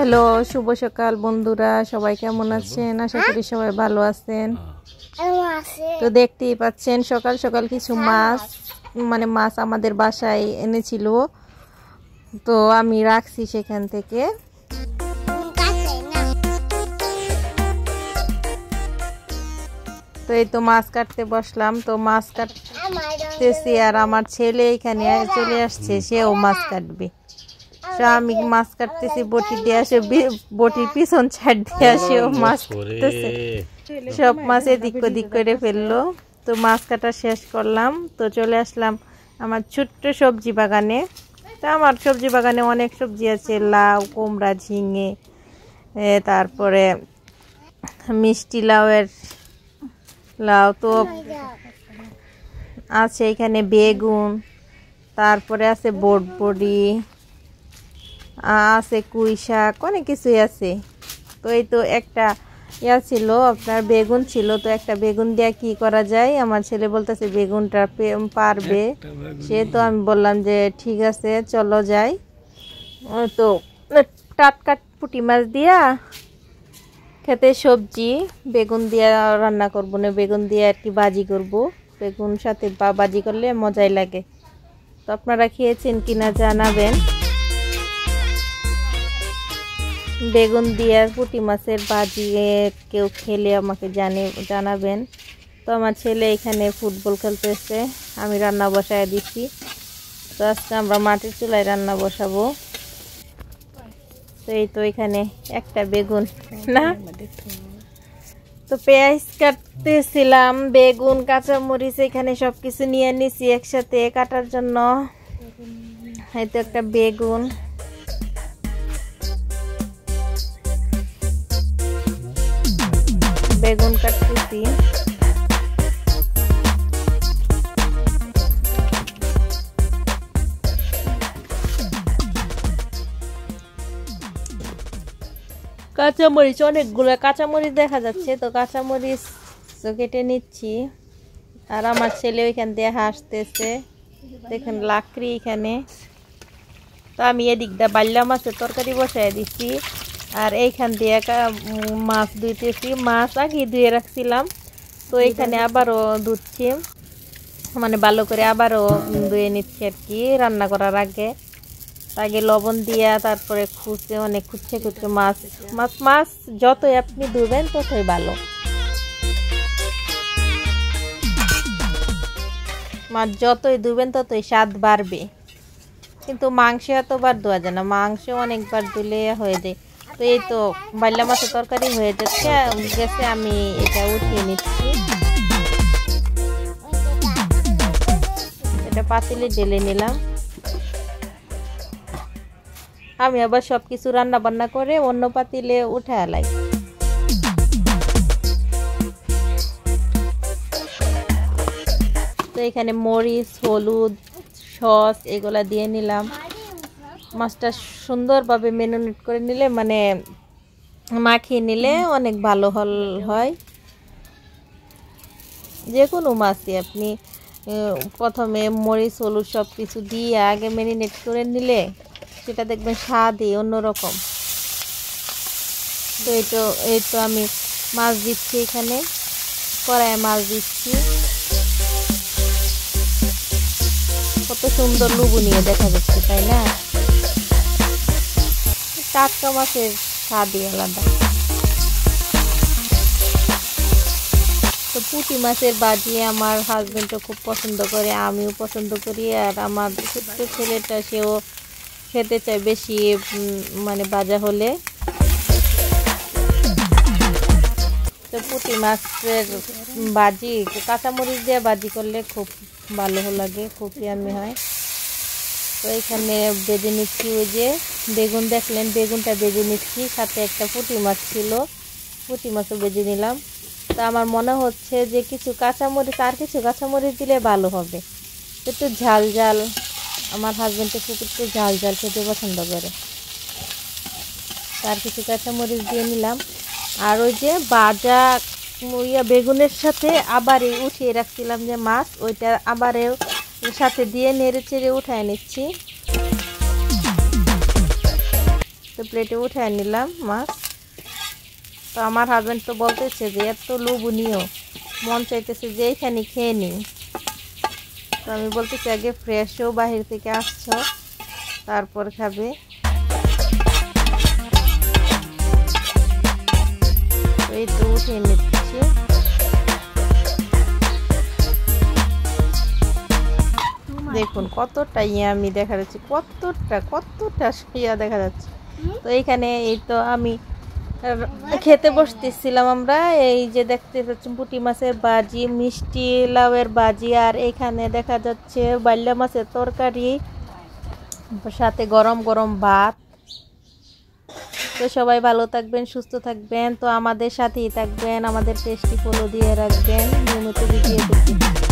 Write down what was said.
Hello, শুভ সকাল বন্ধুরা। সবাই কেমন আছেন? আশা করি সবাই ভালো আছেন। তো দেখতেই পাচ্ছেন সকাল সকাল কিছু মাছ আমাদের বাসায় এনেছিল, তো আমি রাখছি সেখান থেকে। তো এই তো মাছ কাটতে বসলাম, তো মাছ কাটতেছি আর আমার ছেলে এখানে চলে আসছে, সেও মাছ কাটবে। আমি মাছ কাটতেছি বটি দিয়ে আসে, বটির পিছন ছাড় দিয়ে আসে ও মাছ কাটতেছে। সব মাছ এদিক ওদিক করে ফেললো। তো মাছ কাটা শেষ করলাম, তো চলে আসলাম আমার ছোট্ট সবজি বাগানে। তো আমার সবজি বাগানে অনেক সবজি আছে, লাউ, কুমড়া, ঝিঙে, তারপরে মিষ্টি লাউ তো আছে, এখানে বেগুন, তারপরে আছে বটবড়ি আছে, কুই শাক, অনেক কিছুই আছে। তো এই তো একটা ছিল, আপনার বেগুন ছিল, তো একটা বেগুন দিয়ে কি করা যায়, আমার ছেলে বলতেছে বেগুনটা পারবে সে। তো আমি বললাম যে ঠিক আছে চলো যাই। তো টাটকা পুঁটি মাছ দিয়া খেতে সবজি বেগুন দিয়া রান্না করবো না, বেগুন দিয়ে আর কি ভাজি করব। বেগুন সাথে ভাজি করলে মজাই লাগে। তো আপনারা খেয়েছেন কিনা জানাবেন। বেগুন দিয়ে পুঁটি মাছের ভাজি কেউ খেলে আমাকে জানাবেন। তো আমার ছেলে এখানে ফুটবল খেলতেছে, আমি রান্না বসায় দিচ্ছি। তো আজকে আমরা মাটির চুলায় রান্না বসাবো। তো এই তো এখানে একটা বেগুন না, তো পেঁয়াজ কাটতেছিলাম, বেগুন, কাঁচামরিচ, এখানে সবকিছু নিয়ে নিছি একসাথে কাটার জন্য। এই তো একটা বেগুন, বেগুন কাটতেছি। কাঁচামরিচ অনেকগুলো কাঁচামরিচ দেখা যাচ্ছে, তো কাঁচামরিচ কেটে নিচ্ছি। আর আমার ছেলে ওইখান দিয়ে হাসতেছে, দেখেন লাকড়ি এখানে। তো আমি এদিক দিয়ে বাল্লা মাছের তরকারি বসাই দিচ্ছি, আর এইখান দিয়ে মাছ ধুইতেছি। মাছ আগে ধুয়ে রাখছিলাম, তো এখানে আবারও ধুচ্ছি, মানে ভালো করে আবারও ধুয়ে নিচ্ছি আর কি রান্না করার আগে। লবণ দিয়া তারপরে খুঁচে মাছ যতই আপনি ধুবেন ততই ভালো। মাছ যতই ধুবেন ততই স্বাদ বাড়বে, কিন্তু মাংস এতবার ধোয়া যায় না, মাংস অনেকবার ধুলে হয়ে যায়। তো এই তো বাইলা মাছের তরকারি হয়ে গেছে, আমি এটা উঠিয়ে নিচ্ছি। এটা পাতিলে ঢেলে নিলাম। আমি আবার সবকিছু রান্না বান্না করে অন্য পাতিলে উঠে আলাই। তো এখানে মরিচ, হলুদ, সস এগুলা দিয়ে নিলাম। মাছটা সুন্দরভাবে ম্যারিনেট করে নিলে, মানে মাখিয়ে নিলে অনেক ভালো হয়। যে কোনো মাছই আপনি প্রথমে মরিচ, হলুদ সব কিছু দিয়ে আগে ম্যারিনেট করে নিলে সেটা দেখবেন স্বাদই অন্যরকম। তো এই তো আমি মাছ দিচ্ছি, এখানে কড়াইয়ে মাছ দিচ্ছি। কত সুন্দর লুবনীয় দেখা যাচ্ছে, তাই না? টাটকা মাছের স্বাদই আলাদা। তো পুঁটি মাছের ভাজি আমার হাজবেন্ডও খুব পছন্দ করে, আমিও পছন্দ করি, আর আমার ছোট্ট ছেলেটা সেও খেতে চায় বেশি, মানে ভাজা হলে। তো পুঁটি মাছের ভাজি কাঁচামরিচ দিয়ে ভাজি করলে খুব ভালো লাগে, খুব ইয়ামি হয়। তো এখানে ভেজে নিচ্ছি, ওই যে বেগুন দেখলেন, বেগুনটা ভেজে নিচ্ছি, সাথে একটা পুঁটি মাছ ছিল, পুঁটি মাছও ভেজে নিলাম। তো আমার মনে হচ্ছে যে কিছু কাঁচামরিচ দিলে ভালো হবে, একটু ঝাল ঝাল। আমার হাজবেন্ডকে খুব একটু ঝাল ঝাল খেতে পছন্দ করে, তার কিছু কাঁচামরিচ দিয়ে নিলাম। আর ওই যে ভাজা বেগুনের সাথে আবার উঠিয়ে রাখছিলাম যে মাছ, ওইটা আবার সাথে দিয়ে নেড়ে চেড়ে উঠায় নিচ্ছি। তো তো প্লেটে উঠে নিলাম মাছ। তো আমার হাজব্যান্ড তো বলতেছে যে এত লোভনীয়, মন চাইতেছে যে এইখানে খেয়ে নিই। তো আমি বলতেছি আগে ফ্রেশও বাহির থেকে আসছো তারপর খাবে। তো এই তো উঠে নিচ্ছি। দেখুন কতটা ইয়ামি দেখা যাচ্ছে, কতটা ইয়া দেখা যাচ্ছে। তো এইখানে এই তো আমি খেতে বসতেছিলাম আমরা। এই যে দেখতে পাচ্ছেন পুঁটি মাছের বাজি, মিষ্টি লাউয়ের বাজি, আর এখানে দেখা যাচ্ছে বাইলা মাছের তরকারি, সাথে গরম গরম ভাত। তো সবাই ভালো থাকবেন, সুস্থ থাকবেন। তো আমাদের সাথেই থাকবেন, আমাদের টেস্টি ফলো দিয়ে রাখবেন, নিয়মিত ভিডিও দেখতে।